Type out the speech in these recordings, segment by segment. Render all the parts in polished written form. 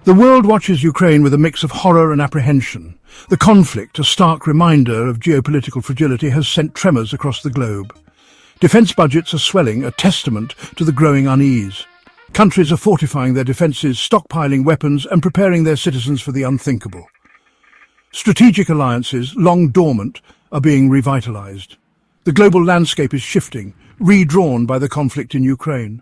The world watches Ukraine with a mix of horror and apprehension. The conflict, a stark reminder of geopolitical fragility, has sent tremors across the globe. Defence budgets are swelling, a testament to the growing unease. Countries are fortifying their defences, stockpiling weapons and preparing their citizens for the unthinkable. Strategic alliances, long dormant, are being revitalised. The global landscape is shifting, redrawn by the conflict in Ukraine.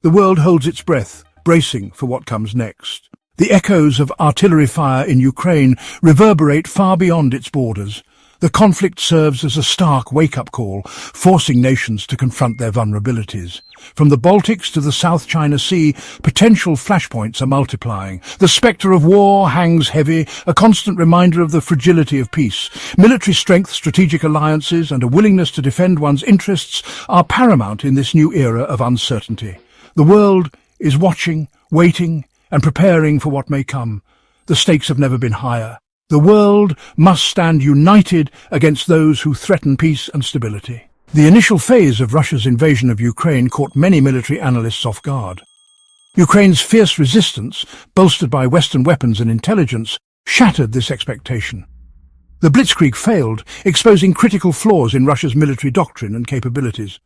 The world holds its breath, bracing for what comes next. The echoes of artillery fire in Ukraine reverberate far beyond its borders. The conflict serves as a stark wake-up call, forcing nations to confront their vulnerabilities. From the Baltics to the South China Sea, potential flashpoints are multiplying. The specter of war hangs heavy, a constant reminder of the fragility of peace. Military strength, strategic alliances, and a willingness to defend one's interests are paramount in this new era of uncertainty. The world is watching, waiting, and preparing for what may come. The stakes have never been higher. The world must stand united against those who threaten peace and stability. The initial phase of Russia's invasion of Ukraine caught many military analysts off guard. Ukraine's fierce resistance, bolstered by Western weapons and intelligence, shattered this expectation. The blitzkrieg failed, exposing critical flaws in Russia's military doctrine and capabilities.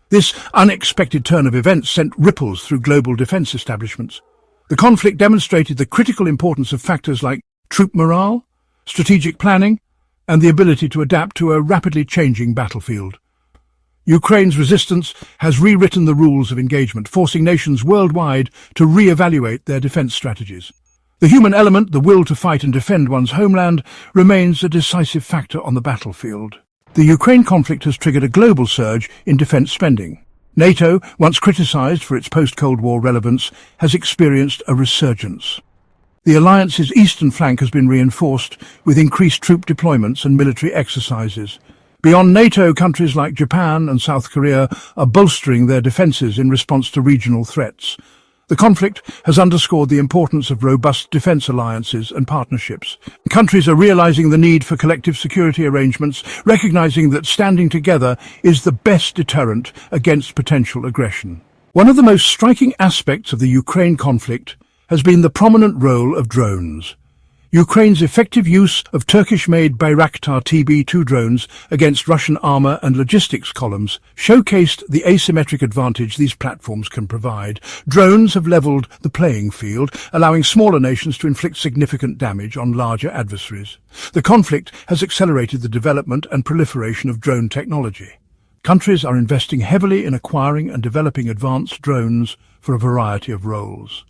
This unexpected turn of events sent ripples through global defense establishments. The conflict demonstrated the critical importance of factors like troop morale, strategic planning, and the ability to adapt to a rapidly changing battlefield. Ukraine's resistance has rewritten the rules of engagement, forcing nations worldwide to re-evaluate their defense strategies. The human element, the will to fight and defend one's homeland, remains a decisive factor on the battlefield. The Ukraine conflict has triggered a global surge in defense spending. NATO, once criticized for its post-Cold War relevance, has experienced a resurgence. The alliance's eastern flank has been reinforced with increased troop deployments and military exercises. Beyond NATO, countries like Japan and South Korea are bolstering their defences in response to regional threats. The conflict has underscored the importance of robust defence alliances and partnerships. Countries are realising the need for collective security arrangements, recognising that standing together is the best deterrent against potential aggression. One of the most striking aspects of the Ukraine conflict has been the prominent role of drones. Ukraine's effective use of Turkish-made Bayraktar TB2 drones against Russian armour and logistics columns showcased the asymmetric advantage these platforms can provide. Drones have levelled the playing field, allowing smaller nations to inflict significant damage on larger adversaries. The conflict has accelerated the development and proliferation of drone technology. Countries are investing heavily in acquiring and developing advanced drones for a variety of roles.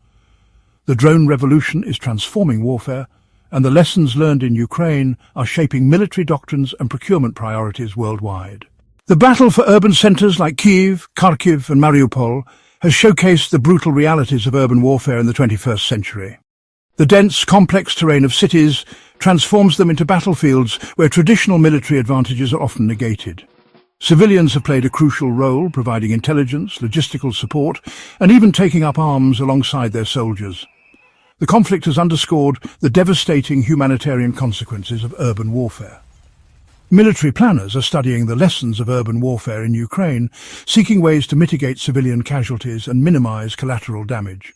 The drone revolution is transforming warfare, and the lessons learned in Ukraine are shaping military doctrines and procurement priorities worldwide. The battle for urban centres like Kyiv, Kharkiv and Mariupol has showcased the brutal realities of urban warfare in the 21st century. The dense, complex terrain of cities transforms them into battlefields where traditional military advantages are often negated. Civilians have played a crucial role, providing intelligence, logistical support, and even taking up arms alongside their soldiers. The conflict has underscored the devastating humanitarian consequences of urban warfare. Military planners are studying the lessons of urban warfare in Ukraine, seeking ways to mitigate civilian casualties and minimize collateral damage.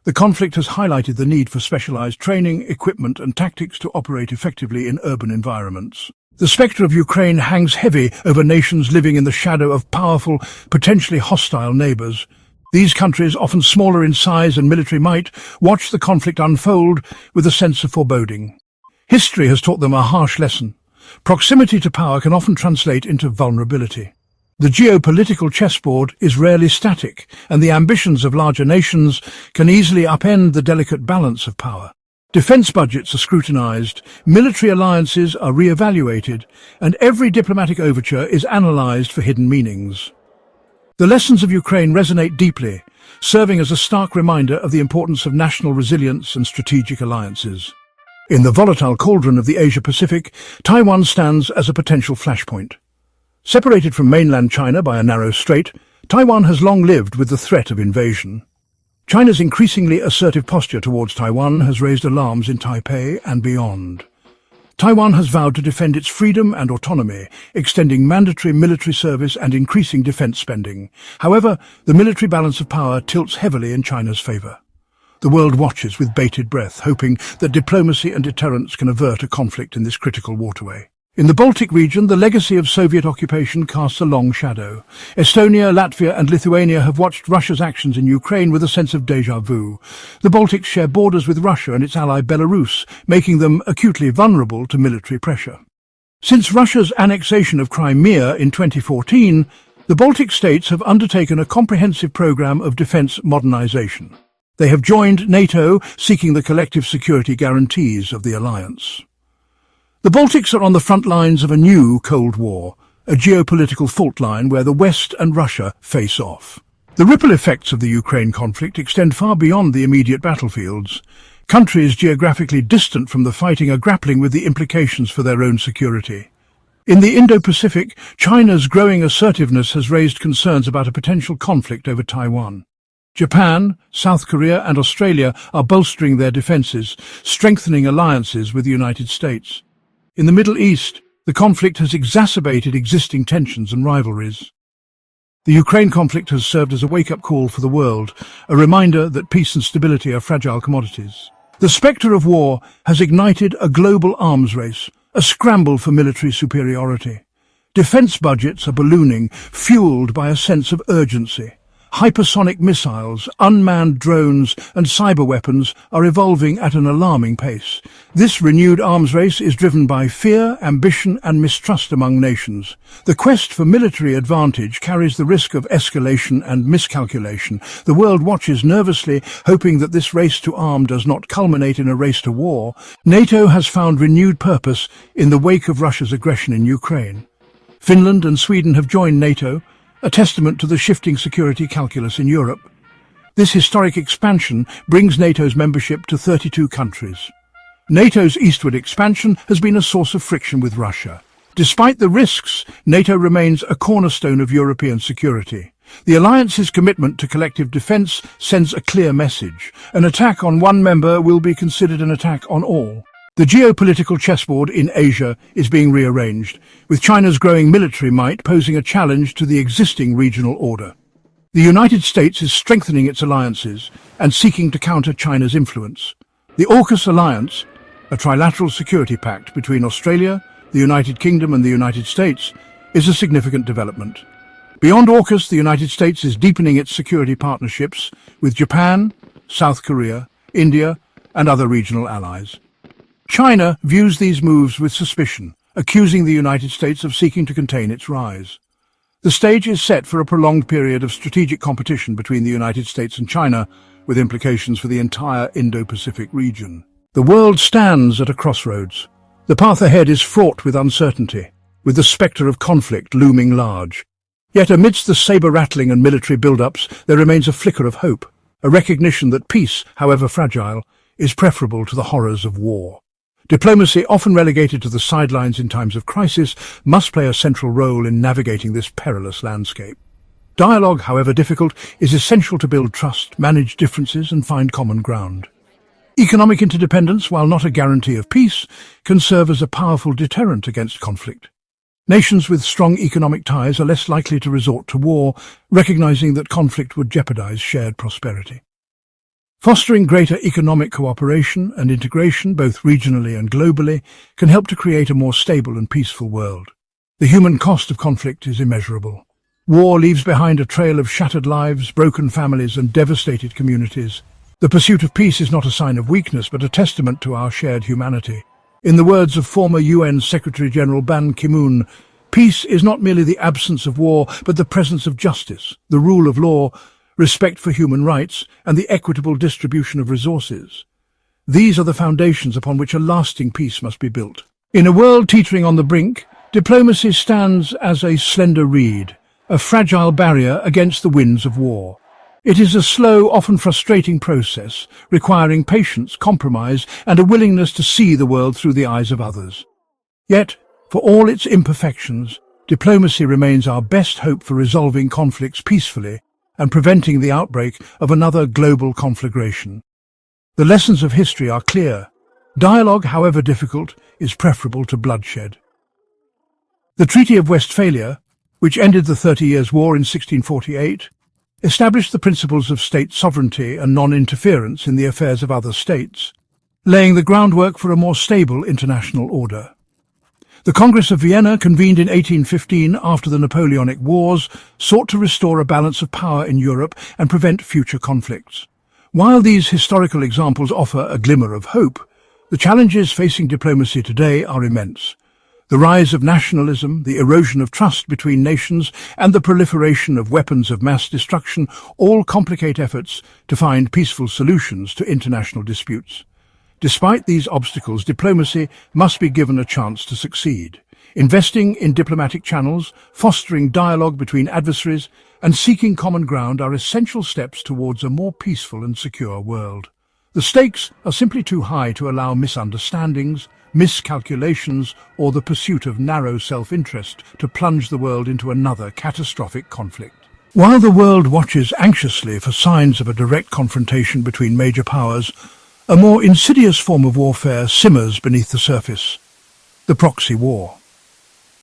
The conflict has highlighted the need for specialized training, equipment, and tactics to operate effectively in urban environments. The specter of Ukraine hangs heavy over nations living in the shadow of powerful, potentially hostile neighbors. These countries, often smaller in size and military might, watch the conflict unfold with a sense of foreboding. History has taught them a harsh lesson. Proximity to power can often translate into vulnerability. The geopolitical chessboard is rarely static, and the ambitions of larger nations can easily upend the delicate balance of power. Defence budgets are scrutinised, military alliances are re-evaluated, and every diplomatic overture is analysed for hidden meanings. The lessons of Ukraine resonate deeply, serving as a stark reminder of the importance of national resilience and strategic alliances. In the volatile cauldron of the Asia-Pacific, Taiwan stands as a potential flashpoint. Separated from mainland China by a narrow strait, Taiwan has long lived with the threat of invasion. China's increasingly assertive posture towards Taiwan has raised alarms in Taipei and beyond. Taiwan has vowed to defend its freedom and autonomy, extending mandatory military service and increasing defense spending. However, the military balance of power tilts heavily in China's favor. The world watches with bated breath, hoping that diplomacy and deterrence can avert a conflict in this critical waterway. In the Baltic region, the legacy of Soviet occupation casts a long shadow. Estonia, Latvia and Lithuania have watched Russia's actions in Ukraine with a sense of déjà vu. The Baltics share borders with Russia and its ally Belarus, making them acutely vulnerable to military pressure. Since Russia's annexation of Crimea in 2014, the Baltic states have undertaken a comprehensive program of defense modernization. They have joined NATO, seeking the collective security guarantees of the alliance. The Baltics are on the front lines of a new Cold War, a geopolitical fault line where the West and Russia face off. The ripple effects of the Ukraine conflict extend far beyond the immediate battlefields. Countries geographically distant from the fighting are grappling with the implications for their own security. In the Indo-Pacific, China's growing assertiveness has raised concerns about a potential conflict over Taiwan. Japan, South Korea and Australia are bolstering their defences, strengthening alliances with the United States. In the Middle East, the conflict has exacerbated existing tensions and rivalries. The Ukraine conflict has served as a wake-up call for the world, a reminder that peace and stability are fragile commodities. The specter of war has ignited a global arms race, a scramble for military superiority. Defense budgets are ballooning, fueled by a sense of urgency. Hypersonic missiles, unmanned drones and cyber weapons are evolving at an alarming pace. This renewed arms race is driven by fear, ambition and mistrust among nations. The quest for military advantage carries the risk of escalation and miscalculation. The world watches nervously, hoping that this race to arm does not culminate in a race to war. NATO has found renewed purpose in the wake of Russia's aggression in Ukraine. Finland and Sweden have joined NATO, a testament to the shifting security calculus in Europe. This historic expansion brings NATO's membership to 32 countries. NATO's eastward expansion has been a source of friction with Russia. Despite the risks, NATO remains a cornerstone of European security. The alliance's commitment to collective defence sends a clear message. An attack on one member will be considered an attack on all. The geopolitical chessboard in Asia is being rearranged, with China's growing military might posing a challenge to the existing regional order. The United States is strengthening its alliances and seeking to counter China's influence. The AUKUS alliance, a trilateral security pact between Australia, the United Kingdom and the United States, is a significant development. Beyond AUKUS, the United States is deepening its security partnerships with Japan, South Korea, India and other regional allies. China views these moves with suspicion, accusing the United States of seeking to contain its rise. The stage is set for a prolonged period of strategic competition between the United States and China, with implications for the entire Indo-Pacific region. The world stands at a crossroads. The path ahead is fraught with uncertainty, with the specter of conflict looming large. Yet amidst the saber-rattling and military build-ups, there remains a flicker of hope, a recognition that peace, however fragile, is preferable to the horrors of war. Diplomacy, often relegated to the sidelines in times of crisis, must play a central role in navigating this perilous landscape. Dialogue, however difficult, is essential to build trust, manage differences and find common ground. Economic interdependence, while not a guarantee of peace, can serve as a powerful deterrent against conflict. Nations with strong economic ties are less likely to resort to war, recognizing that conflict would jeopardize shared prosperity. Fostering greater economic cooperation and integration, both regionally and globally, can help to create a more stable and peaceful world. The human cost of conflict is immeasurable. War leaves behind a trail of shattered lives, broken families and devastated communities. The pursuit of peace is not a sign of weakness, but a testament to our shared humanity. In the words of former UN Secretary-General Ban Ki-moon, peace is not merely the absence of war, but the presence of justice, the rule of law, respect for human rights, and the equitable distribution of resources. These are the foundations upon which a lasting peace must be built. In a world teetering on the brink, diplomacy stands as a slender reed, a fragile barrier against the winds of war. It is a slow, often frustrating process, requiring patience, compromise, and a willingness to see the world through the eyes of others. Yet, for all its imperfections, diplomacy remains our best hope for resolving conflicts peacefully and preventing the outbreak of another global conflagration. The lessons of history are clear. Dialogue, however difficult, is preferable to bloodshed. The Treaty of Westphalia, which ended the 30 Years' War in 1648, established the principles of state sovereignty and non-interference in the affairs of other states, laying the groundwork for a more stable international order. The Congress of Vienna, convened in 1815 after the Napoleonic Wars, sought to restore a balance of power in Europe and prevent future conflicts. While these historical examples offer a glimmer of hope, the challenges facing diplomacy today are immense. The rise of nationalism, the erosion of trust between nations, and the proliferation of weapons of mass destruction all complicate efforts to find peaceful solutions to international disputes. Despite these obstacles, diplomacy must be given a chance to succeed. Investing in diplomatic channels, fostering dialogue between adversaries, and seeking common ground are essential steps towards a more peaceful and secure world. The stakes are simply too high to allow misunderstandings, miscalculations, or the pursuit of narrow self-interest to plunge the world into another catastrophic conflict. While the world watches anxiously for signs of a direct confrontation between major powers, a more insidious form of warfare simmers beneath the surface: the proxy war.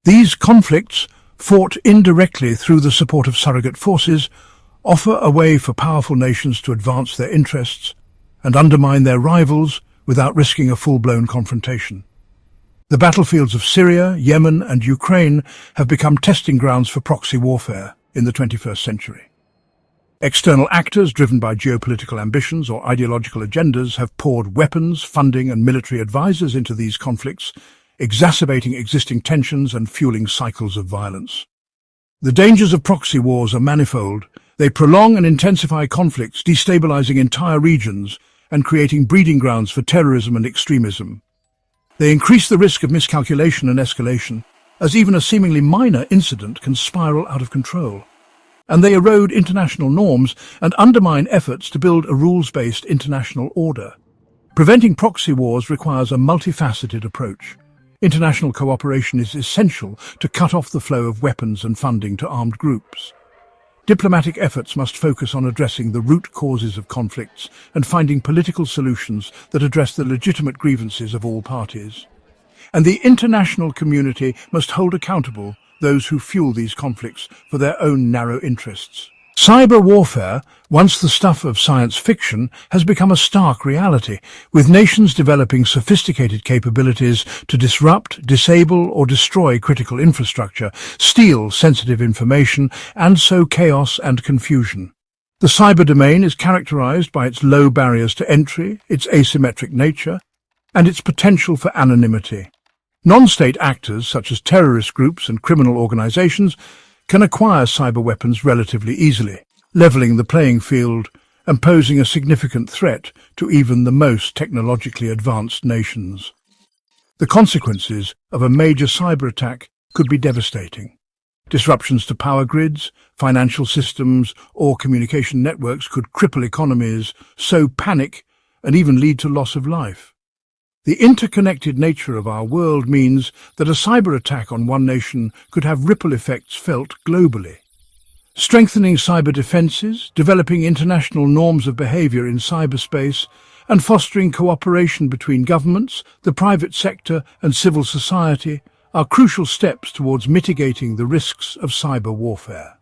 These conflicts, fought indirectly through the support of surrogate forces, offer a way for powerful nations to advance their interests and undermine their rivals without risking a full-blown confrontation. The battlefields of Syria, Yemen, and Ukraine have become testing grounds for proxy warfare in the 21st century. External actors driven by geopolitical ambitions or ideological agendas have poured weapons, funding, and military advisors into these conflicts, exacerbating existing tensions and fueling cycles of violence. The dangers of proxy wars are manifold. They prolong and intensify conflicts, destabilizing entire regions and creating breeding grounds for terrorism and extremism. They increase the risk of miscalculation and escalation, as even a seemingly minor incident can spiral out of control. And they erode international norms and undermine efforts to build a rules-based international order. Preventing proxy wars requires a multifaceted approach. International cooperation is essential to cut off the flow of weapons and funding to armed groups. Diplomatic efforts must focus on addressing the root causes of conflicts and finding political solutions that address the legitimate grievances of all parties. And the international community must hold accountable those who fuel these conflicts for their own narrow interests. Cyber warfare, once the stuff of science fiction, has become a stark reality, with nations developing sophisticated capabilities to disrupt, disable, or destroy critical infrastructure, steal sensitive information, and sow chaos and confusion. The cyber domain is characterized by its low barriers to entry, its asymmetric nature, and its potential for anonymity. Non-state actors, such as terrorist groups and criminal organizations, can acquire cyber weapons relatively easily, leveling the playing field and posing a significant threat to even the most technologically advanced nations. The consequences of a major cyber attack could be devastating. Disruptions to power grids, financial systems, or communication networks could cripple economies, sow panic, and even lead to loss of life. The interconnected nature of our world means that a cyber attack on one nation could have ripple effects felt globally. Strengthening cyber defenses, developing international norms of behavior in cyberspace, and fostering cooperation between governments, the private sector, and civil society are crucial steps towards mitigating the risks of cyber warfare.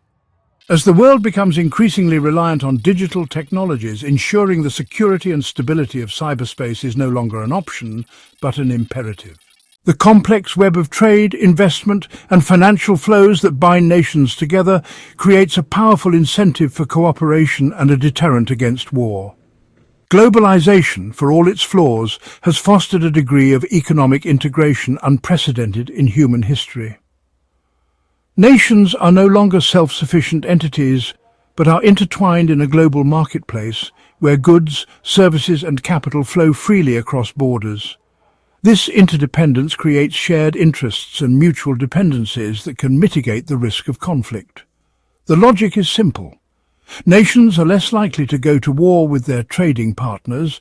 As the world becomes increasingly reliant on digital technologies, ensuring the security and stability of cyberspace is no longer an option, but an imperative. The complex web of trade, investment, and financial flows that bind nations together creates a powerful incentive for cooperation and a deterrent against war. Globalization, for all its flaws, has fostered a degree of economic integration unprecedented in human history. Nations are no longer self-sufficient entities, but are intertwined in a global marketplace where goods, services, and capital flow freely across borders. This interdependence creates shared interests and mutual dependencies that can mitigate the risk of conflict. The logic is simple. Nations are less likely to go to war with their trading partners,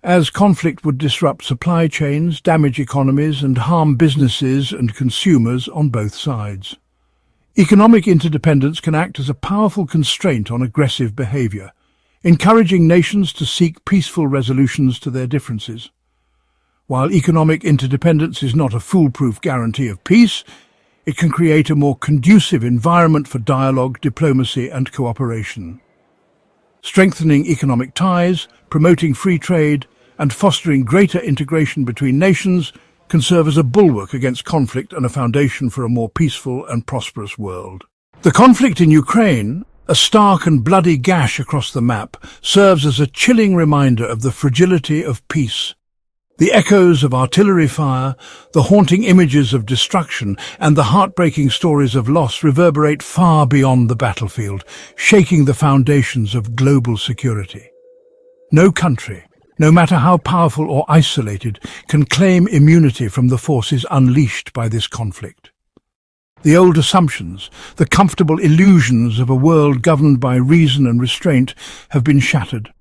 as conflict would disrupt supply chains, damage economies, and harm businesses and consumers on both sides. Economic interdependence can act as a powerful constraint on aggressive behavior, encouraging nations to seek peaceful resolutions to their differences. While economic interdependence is not a foolproof guarantee of peace, it can create a more conducive environment for dialogue, diplomacy, and cooperation. Strengthening economic ties, promoting free trade, and fostering greater integration between nations can serve as a bulwark against conflict and a foundation for a more peaceful and prosperous world. The conflict in Ukraine, a stark and bloody gash across the map, serves as a chilling reminder of the fragility of peace. The echoes of artillery fire, the haunting images of destruction, and the heartbreaking stories of loss reverberate far beyond the battlefield, shaking the foundations of global security. No country, no matter how powerful or isolated, can claim immunity from the forces unleashed by this conflict. The old assumptions, the comfortable illusions of a world governed by reason and restraint have been shattered.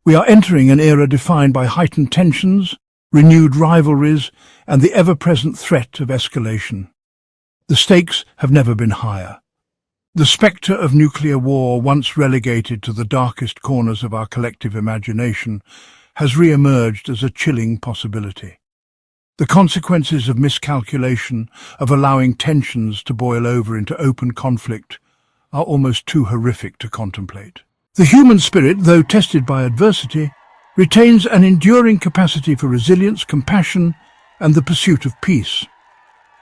We are entering an era defined by heightened tensions, renewed rivalries, and the ever-present threat of escalation. The stakes have never been higher. The specter of nuclear war, once relegated to the darkest corners of our collective imagination, has re-emerged as a chilling possibility. The consequences of miscalculation, of allowing tensions to boil over into open conflict, are almost too horrific to contemplate. The human spirit, though tested by adversity, retains an enduring capacity for resilience, compassion, and the pursuit of peace.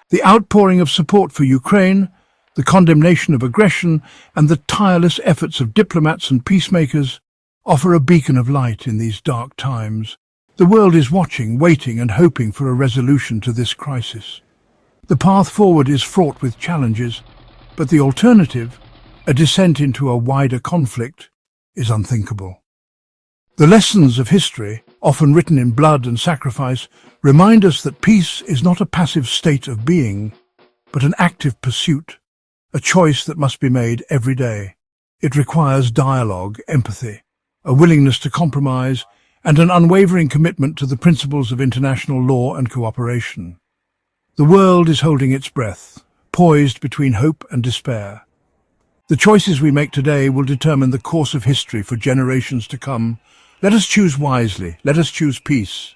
The outpouring of support for Ukraine, the condemnation of aggression, and the tireless efforts of diplomats and peacemakers offer a beacon of light in these dark times. The world is watching, waiting, and hoping for a resolution to this crisis. The path forward is fraught with challenges, but the alternative, a descent into a wider conflict, is unthinkable. The lessons of history, often written in blood and sacrifice, remind us that peace is not a passive state of being, but an active pursuit, a choice that must be made every day. It requires dialogue, empathy, a willingness to compromise, and an unwavering commitment to the principles of international law and cooperation. The world is holding its breath, poised between hope and despair. The choices we make today will determine the course of history for generations to come. Let us choose wisely. Let us choose peace.